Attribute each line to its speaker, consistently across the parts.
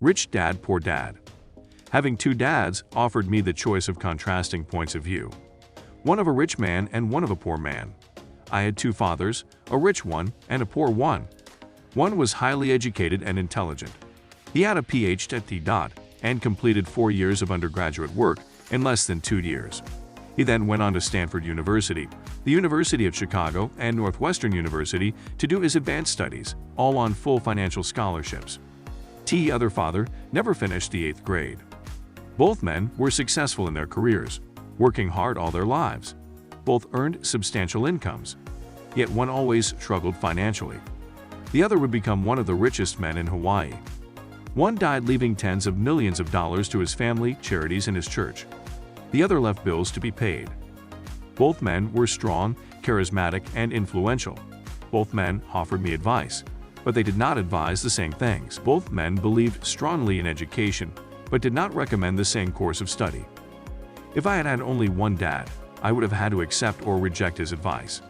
Speaker 1: Rich dad, poor dad. Having two dads offered me the choice of contrasting points of view. One of a rich man and one of a poor man. I had two fathers, a rich one and a poor one. One was highly educated and intelligent. He had a Ph.D. and completed 4 years of undergraduate work in less than 2 years. He then went on to Stanford University, the University of Chicago, and Northwestern University to do his advanced studies, all on full financial scholarships. T. other father never finished the 8th grade. Both men were successful in their careers, working hard all their lives. Both earned substantial incomes. Yet one always struggled financially. The other would become one of the richest men in Hawaii. One died leaving tens of millions of dollars to his family, charities, and his church. The other left bills to be paid. Both men were strong, charismatic, and influential. Both men offered me advice, but they did not advise the same things. Both men believed strongly in education, but did not recommend the same course of study. If I had had only one dad, I would have had to accept or reject his advice.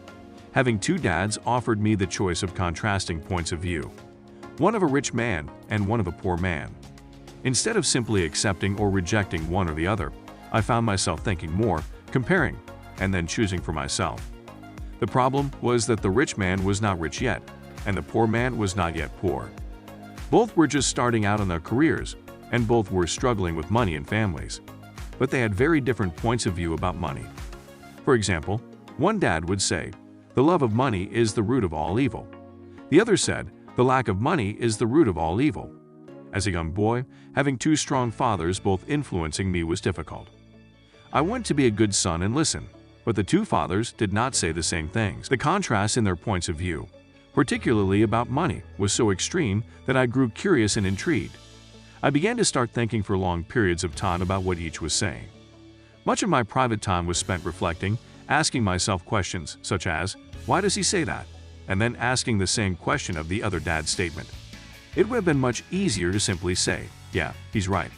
Speaker 1: Having two dads offered me the choice of contrasting points of view. One of a rich man and one of a poor man. Instead of simply accepting or rejecting one or the other, I found myself thinking more, comparing, and then choosing for myself. The problem was that the rich man was not rich yet, and the poor man was not yet poor. Both were just starting out in their careers, and both were struggling with money and families. But they had very different points of view about money. For example, one dad would say, "The love of money is the root of all evil." The other said, "The lack of money is the root of all evil." As a young boy, having two strong fathers both influencing me was difficult. I wanted to be a good son and listen, but the two fathers did not say the same things. The contrast in their points of view, particularly about money, was so extreme that I grew curious and intrigued. I began to start thinking for long periods of time about what each was saying. Much of my private time was spent reflecting, asking myself questions such as, "Why does he say that?" and then asking the same question of the other dad's statement. It would have been much easier to simply say, "Yeah, he's right.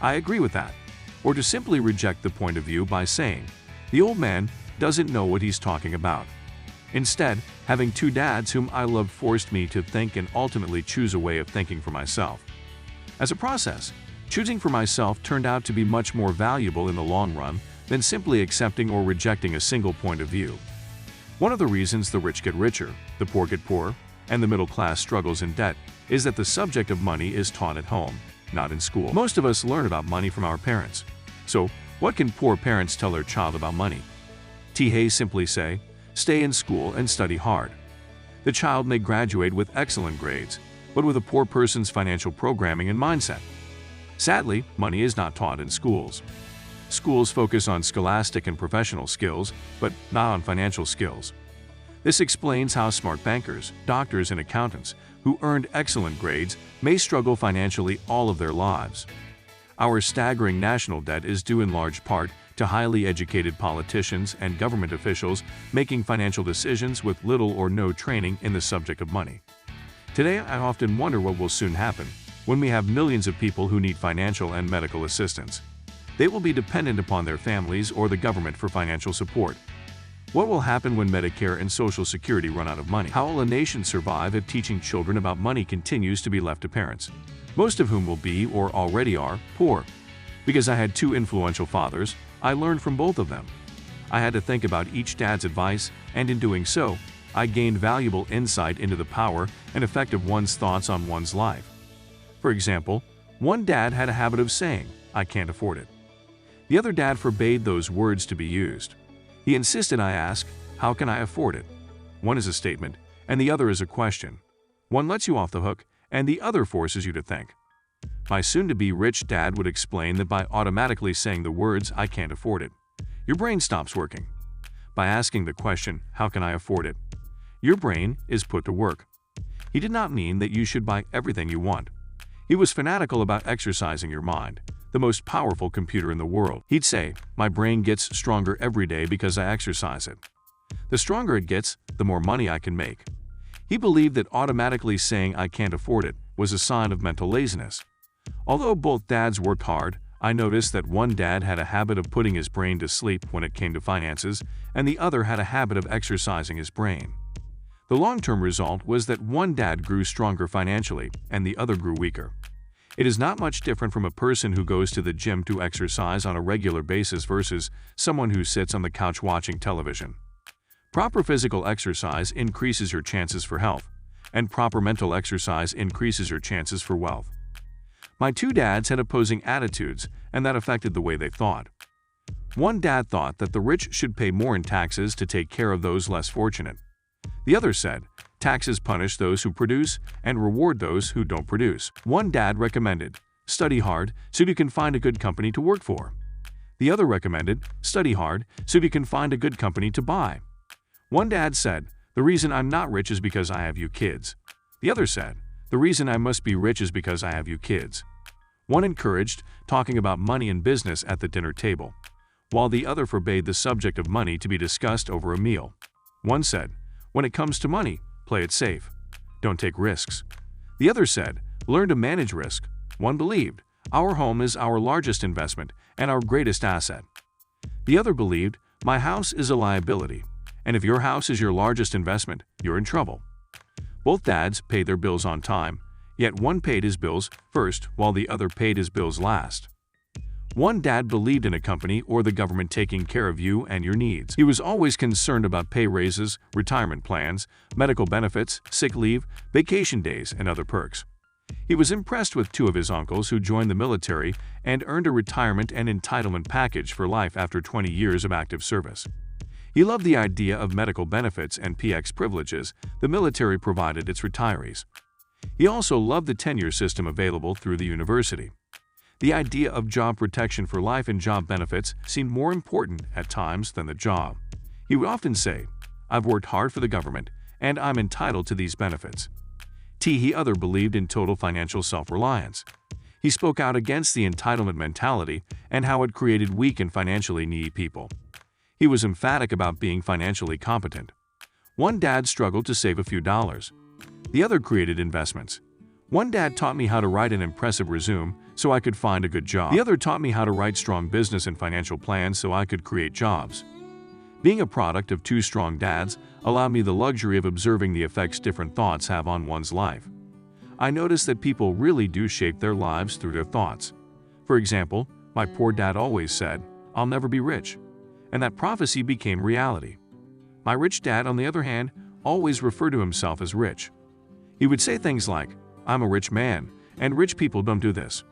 Speaker 1: I agree with that," or to simply reject the point of view by saying, "The old man doesn't know what he's talking about." Instead, having two dads whom I loved forced me to think and ultimately choose a way of thinking for myself. As a process, choosing for myself turned out to be much more valuable in the long run than simply accepting or rejecting a single point of view. One of the reasons the rich get richer, the poor get poorer, and the middle class struggles in debt is that the subject of money is taught at home, not in school. Most of us learn about money from our parents. So, what can poor parents tell their child about money? T. Hayes simply say, "Stay in school and study hard." The child may graduate with excellent grades, but with a poor person's financial programming and mindset. Sadly, money is not taught in schools. Schools focus on scholastic and professional skills, but not on financial skills. This explains how smart bankers, doctors, and accountants who earned excellent grades may struggle financially all of their lives. Our staggering national debt is due in large part to highly educated politicians and government officials making financial decisions with little or no training in the subject of money. Today, I often wonder what will soon happen when we have millions of people who need financial and medical assistance. They will be dependent upon their families or the government for financial support. What will happen when Medicare and Social Security run out of money? How will a nation survive if teaching children about money continues to be left to parents, most of whom will be, or already are, poor? Because I had two influential fathers, I learned from both of them. I had to think about each dad's advice, and in doing so, I gained valuable insight into the power and effect of one's thoughts on one's life. For example, one dad had a habit of saying, "I can't afford it." The other dad forbade those words to be used. He insisted I ask, "How can I afford it?" One is a statement, and the other is a question. One lets you off the hook, and the other forces you to think. My soon-to-be rich dad would explain that by automatically saying the words, "I can't afford it," your brain stops working. By asking the question, "How can I afford it?" your brain is put to work. He did not mean that you should buy everything you want. He was fanatical about exercising your mind, the most powerful computer in the world. He'd say, "My brain gets stronger every day because I exercise it. The stronger it gets, the more money I can make." He believed that automatically saying "I can't afford it" was a sign of mental laziness. Although both dads worked hard, I noticed that one dad had a habit of putting his brain to sleep when it came to finances, and the other had a habit of exercising his brain. The long-term result was that one dad grew stronger financially and the other grew weaker. It is not much different from a person who goes to the gym to exercise on a regular basis versus someone who sits on the couch watching television. Proper physical exercise increases your chances for health, and proper mental exercise increases your chances for wealth. My two dads had opposing attitudes, and that affected the way they thought. One dad thought that the rich should pay more in taxes to take care of those less fortunate. The other said, taxes punish those who produce and reward those who don't produce. One dad recommended, study hard so you can find a good company to work for. The other recommended, study hard so you can find a good company to buy. One dad said, the reason I'm not rich is because I have you kids. The other said, the reason I must be rich is because I have you kids. One encouraged talking about money and business at the dinner table, while the other forbade the subject of money to be discussed over a meal. One said, when it comes to money, play it safe. Don't take risks. The other said, learn to manage risk. One believed, our home is our largest investment and our greatest asset. The other believed, my house is a liability, and if your house is your largest investment, you're in trouble. Both dads paid their bills on time, yet one paid his bills first while the other paid his bills last. One dad believed in a company or the government taking care of you and your needs. He was always concerned about pay raises, retirement plans, medical benefits, sick leave, vacation days, and other perks. He was impressed with two of his uncles who joined the military and earned a retirement and entitlement package for life after 20 years of active service. He loved the idea of medical benefits and PX privileges the military provided its retirees. He also loved the tenure system available through the university. The idea of job protection for life and job benefits seemed more important at times than the job. He would often say, I've worked hard for the government, and I'm entitled to these benefits. He other believed in total financial self-reliance. He spoke out against the entitlement mentality and how it created weak and financially needy people. He was emphatic about being financially competent. One dad struggled to save a few dollars. The other created investments. One dad taught me how to write an impressive resume so I could find a good job. The other taught me how to write strong business and financial plans so I could create jobs. Being a product of two strong dads allowed me the luxury of observing the effects different thoughts have on one's life. I noticed that people really do shape their lives through their thoughts. For example, my poor dad always said, I'll never be rich, and that prophecy became reality. My rich dad, on the other hand, always referred to himself as rich. He would say things like, I'm a rich man, and rich people don't do this.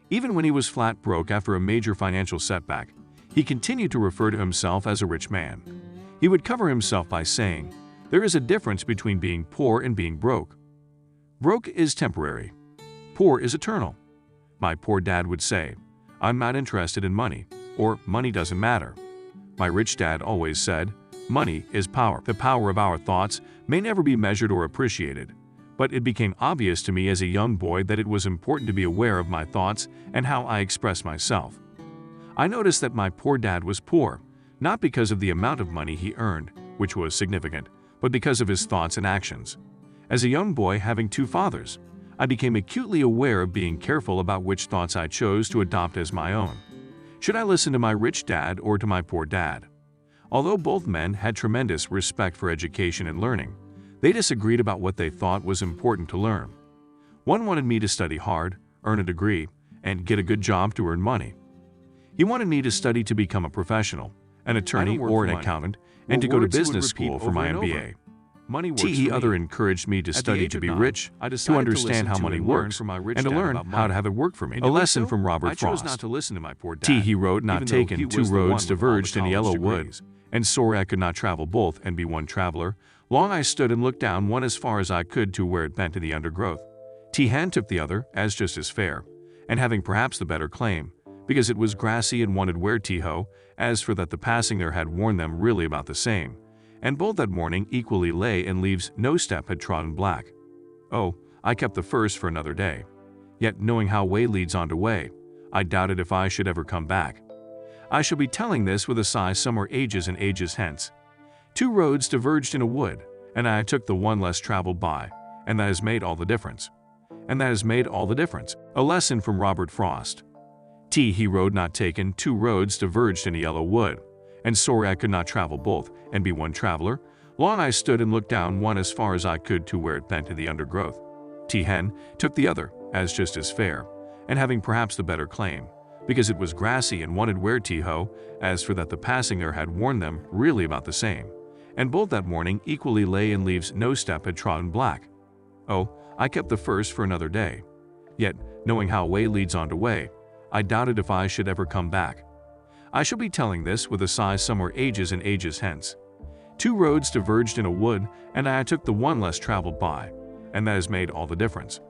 Speaker 1: Even when he was flat broke after a major financial setback, he continued to refer to himself as a rich man. He would cover himself by saying, there is a difference between being poor and being broke. Broke is temporary. Poor is eternal. My poor dad would say, I'm not interested in money, or money doesn't matter. My rich dad always said, money is power. The power of our thoughts may never be measured or appreciated, but it became obvious to me as a young boy that it was important to be aware of my thoughts and how I express myself. I noticed that my poor dad was poor, not because of the amount of money he earned, which was significant, but because of his thoughts and actions. As a young boy having two fathers, I became acutely aware of being careful about which thoughts I chose to adopt as my own. Should I listen to my rich dad or to my poor dad? Although both men had tremendous respect for education and learning, they disagreed about what they thought was important to learn. One wanted me to study hard, earn a degree, and get a good job to earn money. He wanted me to study to become a professional, an attorney or an accountant, and to go to business school for my MBA. The other encouraged me to study to be rich, to understand how money works, and to learn how to have it work for me. A lesson from Robert Frost. He wrote, not taken, two roads diverged in a yellow wood, and sorry I could not travel both and be one traveler. Long I stood and looked down one as far as I could to where it bent in the undergrowth. Hen took the other, as just as fair, and having perhaps the better claim, because it was grassy and wanted where T-ho, as for that the passing there had worn them really about the same, and both that morning equally lay in leaves no step had trodden black. Oh, I kept the first for another day. Yet knowing how way leads on to way, I doubted if I should ever come back. I shall be telling this with a sigh somewhere ages and ages hence. Two roads diverged in a wood, and I took the one less traveled by, and that has made all the difference. And that has made all the difference. A lesson from Robert Frost. He road not taken, two roads diverged in a yellow wood, and sorry I could not travel both and be one traveler. Long I stood and looked down one as far as I could to where it bent in the undergrowth. Hen took the other, as just as fair, and having perhaps the better claim, because it was grassy and wanted wear T-ho. As for that, the passing there had warned them really about the same, and both that morning equally lay in leaves, no step had trodden black. Oh, I kept the first for another day. Yet, knowing how way leads on to way, I doubted if I should ever come back. I shall be telling this with a sigh somewhere ages and ages hence. 2 roads diverged in a wood, and I took the one less traveled by, and that has made all the difference.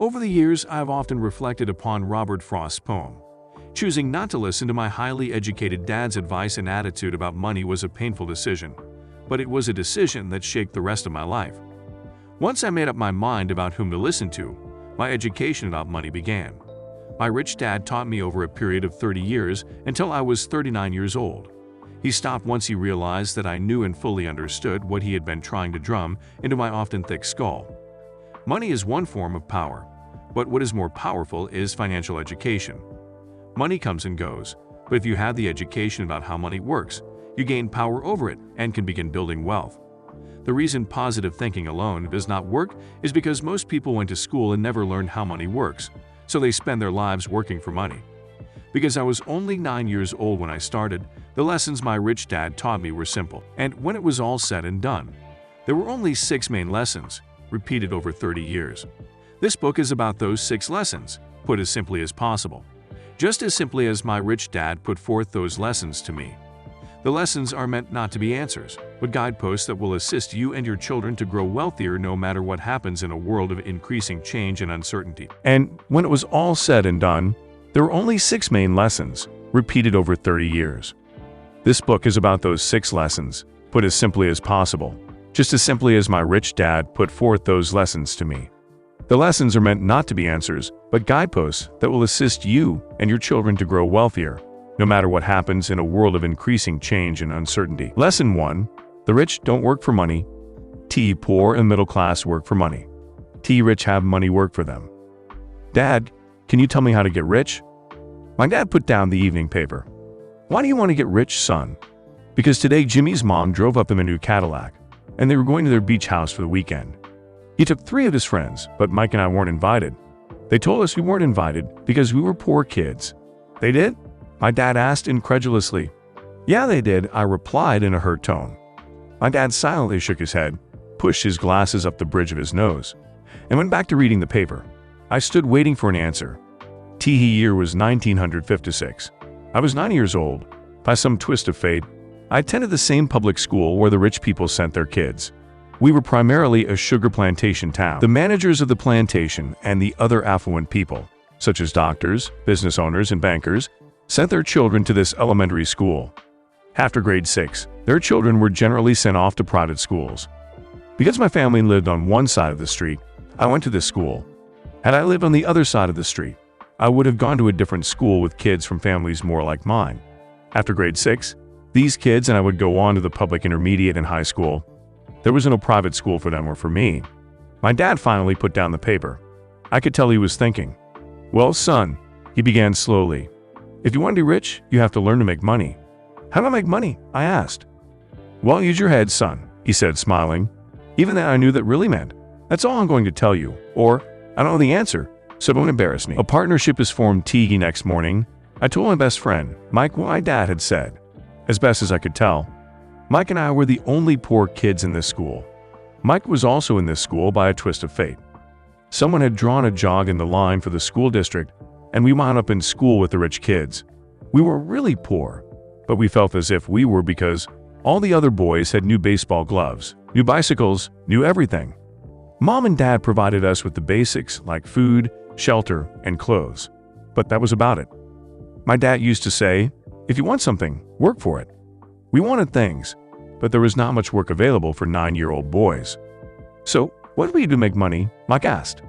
Speaker 1: Over the years, I have often reflected upon Robert Frost's poem. Choosing not to listen to my highly educated dad's advice and attitude about money was a painful decision, but it was a decision that shaped the rest of my life. Once I made up my mind about whom to listen to, my education about money began. My rich dad taught me over a period of 30 years until I was 39 years old. He stopped once he realized that I knew and fully understood what he had been trying to drum into my often thick skull. Money is one form of power, but what is more powerful is financial education. Money comes and goes, but if you have the education about how money works, you gain power over it and can begin building wealth. The reason positive thinking alone does not work is because most people went to school and never learned how money works, so they spend their lives working for money. Because I was only 9 years old when I started, the lessons my rich dad taught me were simple, and when it was all said and done, there were only 6 main lessons, repeated over 30 years. This book is about those 6 lessons, put as simply as possible, just as simply as my rich dad put forth those lessons to me. The lessons are meant not to be answers, but guideposts that will assist you and your children to grow wealthier no matter what happens in a world of increasing change and uncertainty. And when it was all said and done, there were only 6 main lessons, repeated over 30 years. This book is about those 6 lessons, put as simply as possible, just as simply as my rich dad put forth those lessons to me. The lessons are meant not to be answers, but guideposts that will assist you and your children to grow wealthier, no matter what happens in a world of increasing change and uncertainty. Lesson 1. The rich don't work for money. T. Poor and middle class work for money. T. Rich have money work for them. Dad, can you tell me how to get rich? My dad put down the evening paper. Why do you want to get rich, son? Because today Jimmy's mom drove up in a new Cadillac, and they were going to their beach house for the weekend. He took 3 of his friends, but Mike and I weren't invited. They told us we weren't invited because we were poor kids. They did? My dad asked incredulously. Yeah, they did, I replied in a hurt tone. My dad silently shook his head, pushed his glasses up the bridge of his nose, and went back to reading the paper. I stood waiting for an answer. Year was 1956. I was 9 years old. By some twist of fate, I attended the same public school where the rich people sent their kids. We were primarily a sugar plantation town. The managers of the plantation and the other affluent people, such as doctors, business owners, and bankers, sent their children to this elementary school. After grade 6, their children were generally sent off to private schools. Because my family lived on one side of the street, I went to this school. Had I lived on the other side of the street, I would have gone to a different school with kids from families more like mine. After grade 6, these kids and I would go on to the public intermediate and high school. There was no private school for them or for me. My dad finally put down the paper. I could tell he was thinking. Well, son, he began slowly. If you want to be rich, you have to learn to make money. How do I make money? I asked. Well, use your head, son, he said, smiling. Even that I knew that really meant, that's all I'm going to tell you, or I don't know the answer, so don't embarrass me. A partnership is formed next morning. I told my best friend, Mike, what my dad had said. As best as I could tell, Mike and I were the only poor kids in this school. Mike was also in this school by a twist of fate. Someone had drawn a jog in the line for the school district, and we wound up in school with the rich kids. We were really poor, but we felt as if we were because all the other boys had new baseball gloves, new bicycles, new everything. Mom and Dad provided us with the basics like food, shelter, and clothes, but that was about it. My dad used to say, if you want something, work for it. We wanted things, but there was not much work available for 9-year-old boys. So, what do we do to make money? Mike asked.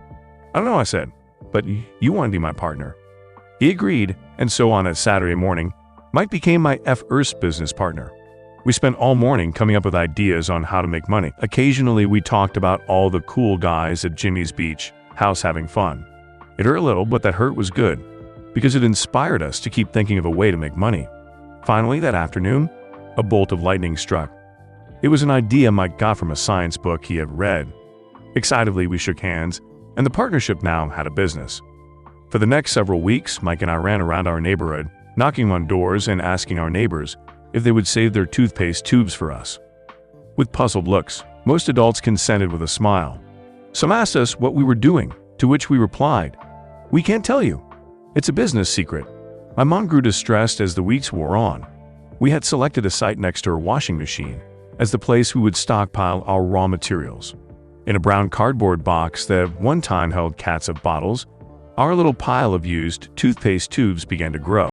Speaker 1: I don't know, I said, but you want to be my partner. He agreed, and so on a Saturday morning, Mike became my first business partner. We spent all morning coming up with ideas on how to make money. Occasionally, we talked about all the cool guys at Jimmy's beach house having fun. It hurt a little, but that hurt was good, because it inspired us to keep thinking of a way to make money. Finally, that afternoon, a bolt of lightning struck. It was an idea Mike got from a science book he had read. Excitedly, we shook hands, and the partnership now had a business. For the next several weeks, Mike and I ran around our neighborhood, knocking on doors and asking our neighbors if they would save their toothpaste tubes for us. With puzzled looks, most adults consented with a smile. Some asked us what we were doing, to which we replied, "We can't tell you. It's a business secret." My mom grew distressed as the weeks wore on. We had selected a site next to her washing machine as the place we would stockpile our raw materials. In a brown cardboard box that one time held cats of bottles, our little pile of used toothpaste tubes began to grow.